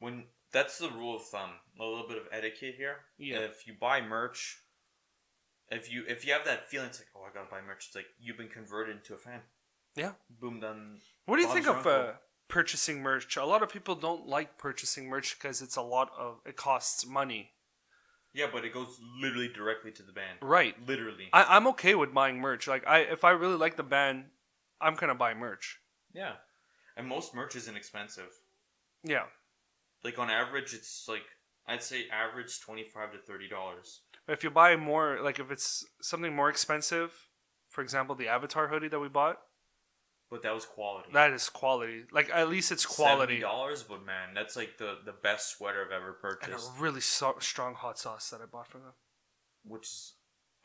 when that's the rule of thumb. A little bit of etiquette here. Yeah. If you buy merch, if you have that feeling, it's like, oh, I gotta buy merch. It's like you've been converted into a fan. Yeah. Boom, done. What do you Bob's think your of uncle. purchasing merch? A lot of people don't like purchasing merch because it costs money. Yeah, but it goes literally directly to the band. Right. Literally. I'm okay with buying merch. Like if I really like the band, I'm gonna buy merch. Yeah. And most merch isn't expensive. Yeah. Like on average, it's like I'd say average $25 to $30. But if you buy more, like if it's something more expensive, for example, the Avatar hoodie that we bought, But that was quality. that is quality. Like at least it's quality. $70, but man, that's like the best sweater I've ever And purchased. a really strong hot sauce that I bought from them. Which is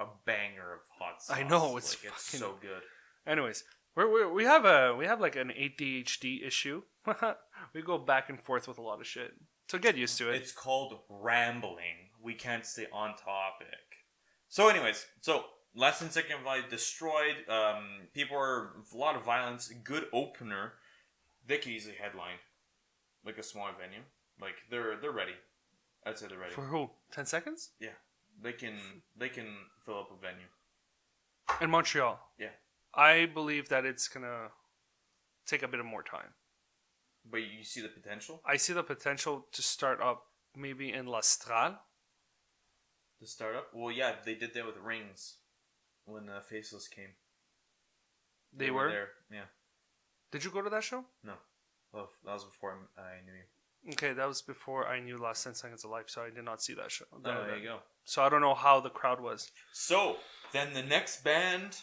a banger of hot sauce. I know, it's like, it's fucking- so good. Anyways, we have like an ADHD issue. We go back and forth with a lot of shit. So get used to it. It's called rambling. We can't stay on topic. So anyways, last and second life destroyed. People are a lot of violence. Good opener. They could easily headline like a small venue. Like they're ready. I'd say they're ready. For who? 10 seconds? Yeah, they can fill up a venue. In Montreal. Yeah, I believe that it's gonna take a bit of more time. but you see the potential. I see the potential to start up maybe in L'Astral. The startup. Well, yeah, they did that with Rings when Faceless came. They were? there. Yeah. Did you go to that show? No. Well, that was before I knew you. Okay, that was before I knew Last 10 Seconds of Life, so I did not see that show. There you go. So I don't know how the crowd was. So, then the next band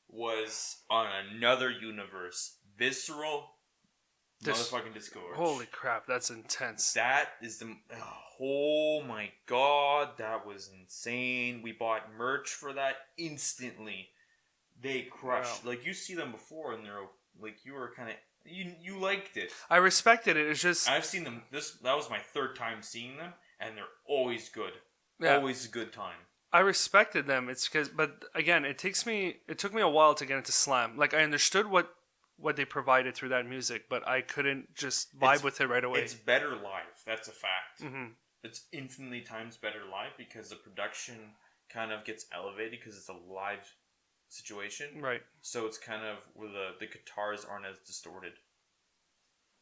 was on another universe. Visceral. Motherfucking Disgorge. Holy crap, that's intense. That is oh my god, that was insane. We bought merch for that instantly. They crushed. Wow. Like, you see them before and they're like, you were kind of, you liked it. I respected it. It's just... I've seen them, that was my third time seeing them, and they're always good. Yeah. Always a good time. I respected them. It's because, but again, it took me a while to get into slam. Like, I understood what they provided through that music, but I couldn't just vibe with it right away. It's better live. That's a fact. Mm-hmm. It's infinitely times better live because the production kind of gets elevated because it's a live situation. Right. So it's kind of where the guitars aren't as distorted.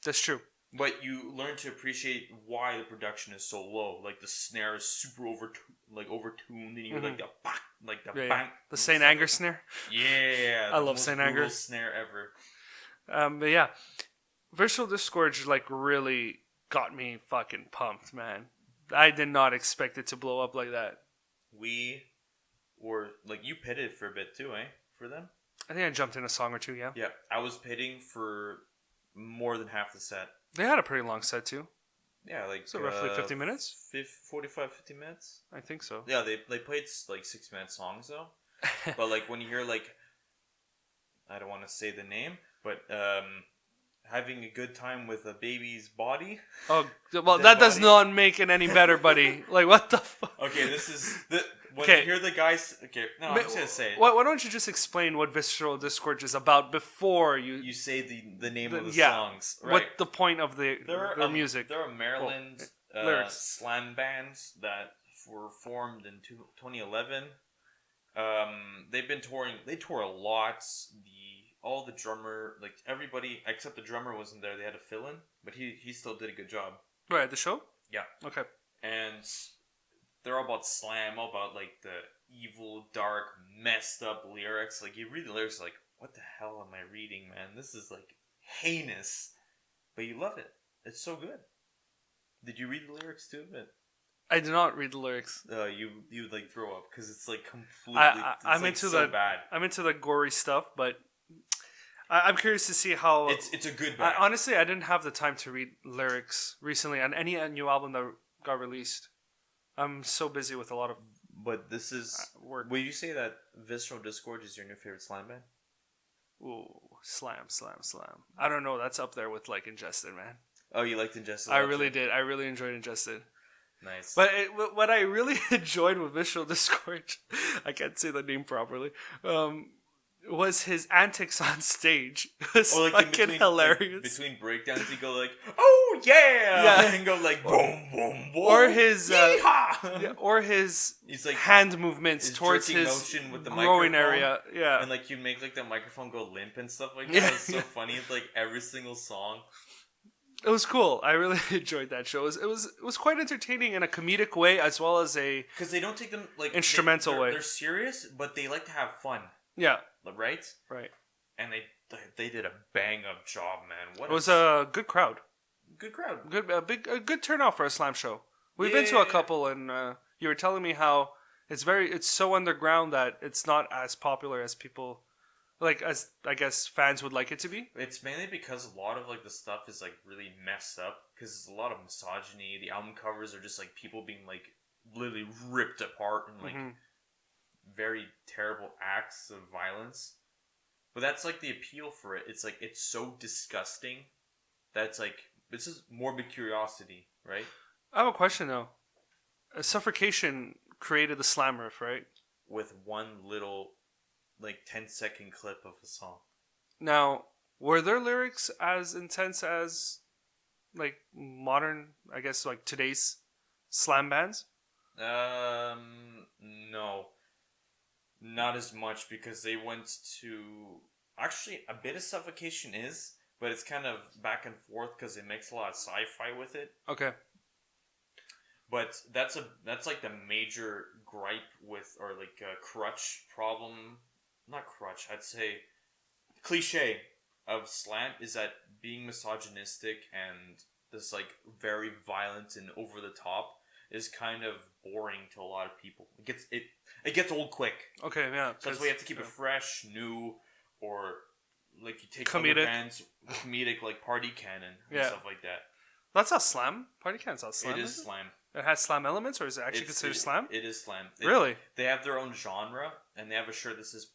That's true. But you learn to appreciate why the production is so low. Like the snare is super overtuned, and you hear like the bang, like the bang. The Saint Anger snare. Yeah, I love Saint Anger snare ever. But yeah, Visceral Disgorge like really got me fucking pumped, man. I did not expect it to blow up like that. We were like, you pitted for a bit too, eh? For them. I think I jumped in a song or two. Yeah. Yeah, I was pitting for more than half the set. They had a pretty long set too. Yeah, like so roughly 50 minutes. 45, 50 minutes. I think so. Yeah, they played like 6-minute songs though. But like when you hear like, I don't want to say the name, but having a good time with a baby's body. Oh well, that does not make it any better, buddy. Like what the fuck? Okay, this is when you hear the guys. Okay, no, I'm just gonna say it. Why don't you just explain what Visceral Disgorge is about before you say the name of the songs? Right. What the point of their music? There are Maryland slam bands that were formed in 2011. They've been touring. They tour a lot. All the drummer, like everybody except the drummer wasn't there. They had to fill in, but he still did a good job. Right at the show. Yeah. Okay. And they're all about slam, all about like the evil, dark, messed up lyrics. Like you read the lyrics, like what the hell am I reading, man? This is like heinous, but you love it. It's so good. Did you read the lyrics too? I did not read the lyrics. You would like throw up because it's like completely. I'm like into the bad. I'm into the gory stuff, but I'm curious to see how it's a good band. Honestly, I didn't have the time to read lyrics recently on any new album that got released. I'm so busy with a lot of. But this is work. Will you say that Visceral Disgorge is your new favorite slam band? Ooh, slam. I don't know. That's up there with like Ingested, man. Oh, you liked Ingested? I really did. I really enjoyed Ingested. Nice. But what I really enjoyed with Visceral Disgorge, I can't say the name properly, was his antics on stage. It was Or like in fucking between, hilarious. like, between breakdowns, you go like, "Oh yeah!" Yeah. and go like, "Boom, boom, boom." Or his Yeehaw! or his He's like hand movements his towards jerking his motion with the growing microphone. area. Yeah. And like you make like the microphone go limp and stuff like that. Yeah. It's so funny. It's like every single song. It was cool. I really enjoyed that show. It was quite entertaining in a comedic way as well as a Because they don't take them like instrumental way. They're serious, but they like to have fun. Yeah. Right. Right. And they did a bang up job, man. What It was a good crowd. good crowd. A good turnout for a slam show. We've been to a couple, and you were telling me how it's so underground that it's not as popular as people like, as I guess fans would like it to be. It's mainly because a lot of like the stuff is like really messed up because there's a lot of misogyny. The album covers are just like people being like literally ripped apart and like very terrible acts of violence. But that's like the appeal for it. It's like it's so disgusting that it's like this is morbid curiosity, right? I have a question though. Suffocation created the slam riff, right? With one little like 10-second clip of a song. Now, were their lyrics as intense as like modern, I guess like today's slam bands? No. Not as much because they went to actually a bit of Suffocation is, but it's kind of back and forth because it makes a lot of sci-fi with it. Okay. But that's like the major gripe with, or like a crutch problem, not crutch, I'd say cliche of slam is that being misogynistic and this like very violent and over the top is kind of boring to a lot of people. It gets old quick. Okay, yeah. So that's why you have to keep it fresh, new, or like you take comedic other bands, comedic like Party Cannon and stuff like that. That's not slam. Party Cannon's not slam. It is slam. It has slam elements, or is it actually considered slam? It is slam. Really? They have their own genre, and they have a shirt that says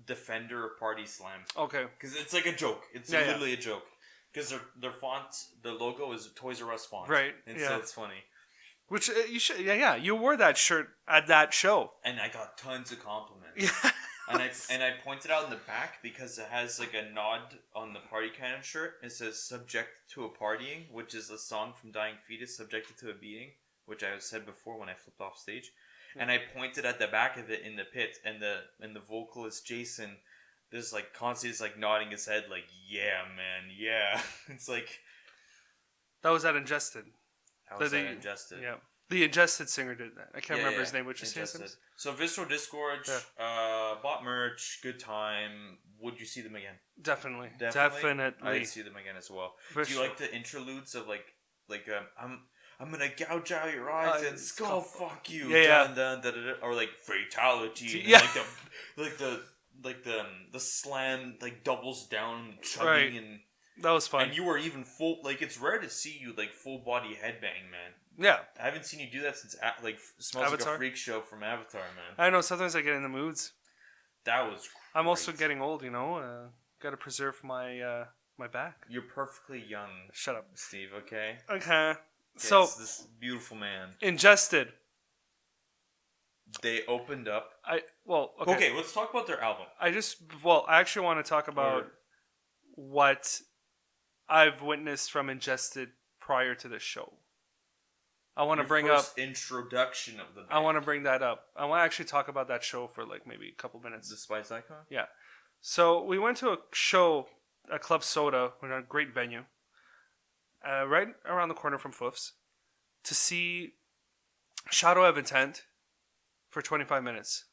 Defender Party Slam. Okay. Because it's like a joke. It's literally a joke. Because their font, their logo is Toys R Us font. Right. And so it's funny. Which you should, you wore that shirt at that show, and I got tons of compliments. Yeah. And I pointed out in the back because it has like a nod on the Party Cannon shirt. It says "Subject to a Partying," which is a song from Dying Fetus, "Subjected to a Beating," which I said before when I flipped off stage. And I pointed at the back of it in the pit, and the vocalist Jason, just like constantly just like nodding his head, like "Yeah, man, yeah." It's like that was at Ingested. How was that Ingested? Yeah. The Ingested singer did that. I can't remember his name, which is Ingested. So Visceral, Disgorge, bought merch, good time. Would you see them again? Definitely. I'd see them again as well. Do you like the interludes of like I'm gonna gouge out your eyes and skull fuck you, dun, dun, dun, dun, dun, or like fatality, and like the slam like doubles down, chugging and. That was fun. And you were even full, like, it's rare to see you, like, full body headbang, man. Yeah. I haven't seen you do that since, like, Smells Avatar? Like a Freak Show from Avatar, man. I know, sometimes I get in the moods. That was great. I'm also getting old, you know. Gotta preserve my my back. You're perfectly young. Shut up. Steve, okay? Okay. So, this beautiful man. Ingested. They opened up. Okay, let's talk about their album. I actually want to talk about what I've witnessed from Ingested prior to this show. I want to bring up introduction of the band. I want to bring that up. I want to actually talk about that show for like maybe a couple minutes. The Spice Icon? Yeah. So we went to a show at Club Soda, in a great venue, right around the corner from Foof's, to see Shadow of Intent for 25 minutes.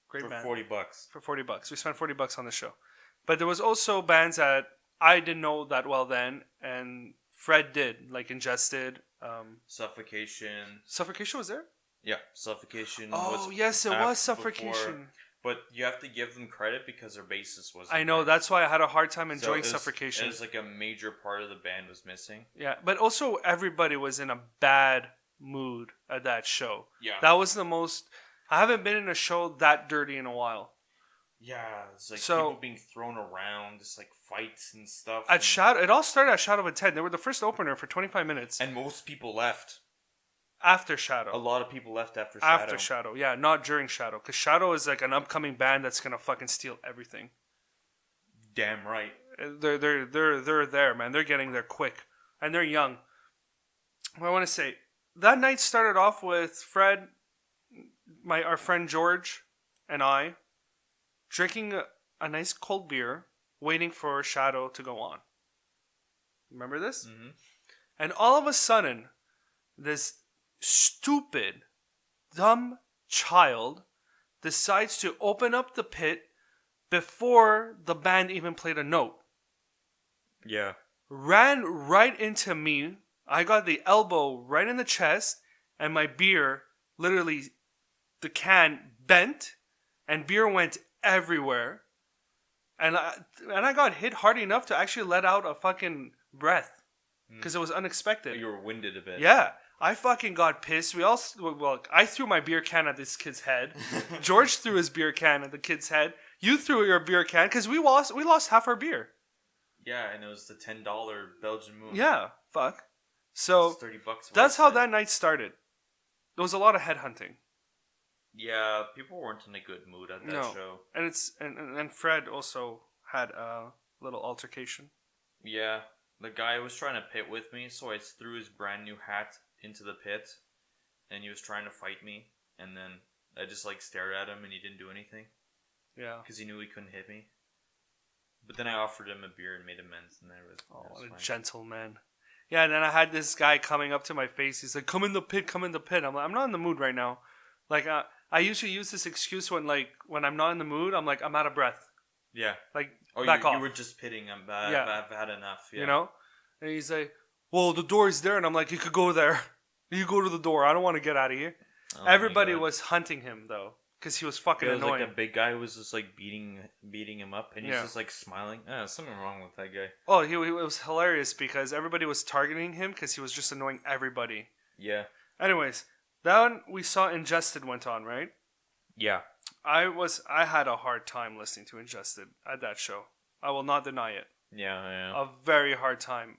Great band. For $40. For $40. We spent $40 on the show. But there was also bands that I didn't know that well then, and Fred did, like Ingested. Suffocation. Suffocation was there? Yeah, Suffocation. Oh, yes, it was Suffocation. Before, but you have to give them credit because their bassist was. I know, there. That's why I had a hard time enjoying Suffocation. It was like a major part of the band was missing. Yeah, but also everybody was in a bad mood at that show. Yeah. That was the most. I haven't been in a show that dirty in a while. Yeah, it's like people being thrown around, just like fights and stuff. It all started at Shadow of Intent. They were the first opener for 25 minutes. And most people left. After Shadow. A lot of people left after Shadow. After Shadow, yeah, not during Shadow, because Shadow is like an upcoming band that's gonna fucking steal everything. Damn right. They're there, man. They're getting there quick, and they're young. What I want to say, that night started off with Fred, our friend George, and I drinking a nice cold beer, waiting for Shadow to go on. Remember this? Mm-hmm. And all of a sudden, this stupid, dumb child decides to open up the pit before the band even played a note. Yeah. Ran right into me. I got the elbow right in the chest, and my beer, literally, the can bent, and beer went everywhere. And I got hit hard enough to actually let out a fucking breath. Because it was unexpected. You were winded a bit. Yeah. I fucking got pissed. I threw my beer can at this kid's head. George threw his beer can at the kid's head. You threw your beer can because we lost half our beer. Yeah, and it was the $10 Belgian Moon. Yeah, fuck. So $30. that's how that night started. There was a lot of headhunting. Yeah, people weren't in a good mood at that show. And and Fred also had a little altercation. Yeah, the guy was trying to pit with me, so I threw his brand new hat into the pit, and he was trying to fight me, and then I just like stared at him, and he didn't do anything. Yeah, because he knew he couldn't hit me. But then I offered him a beer and made amends, and that was what a fine. gentleman. Yeah, and then I had this guy coming up to my face. He's like, "Come in the pit, come in the pit." I'm like, "I'm not in the mood right now." Like, I usually use this excuse when I'm not in the mood. I'm like, I'm out of breath. Yeah. Like, back off. You were just pitting. I've had enough. Yeah. You know? And he's like, "Well, the door's there," and I'm like, "You could go there. You go to the door. I don't want to get out of here." Oh, everybody was hunting him though, because he was fucking annoying. Like a big guy who was just like beating him up, and he's just like smiling. Something wrong with that guy. Oh, he was hilarious because everybody was targeting him because he was just annoying everybody. Yeah. Anyways, that one we saw Ingested went on, right? Yeah. I had a hard time listening to Ingested at that show. I will not deny it. Yeah. A very hard time.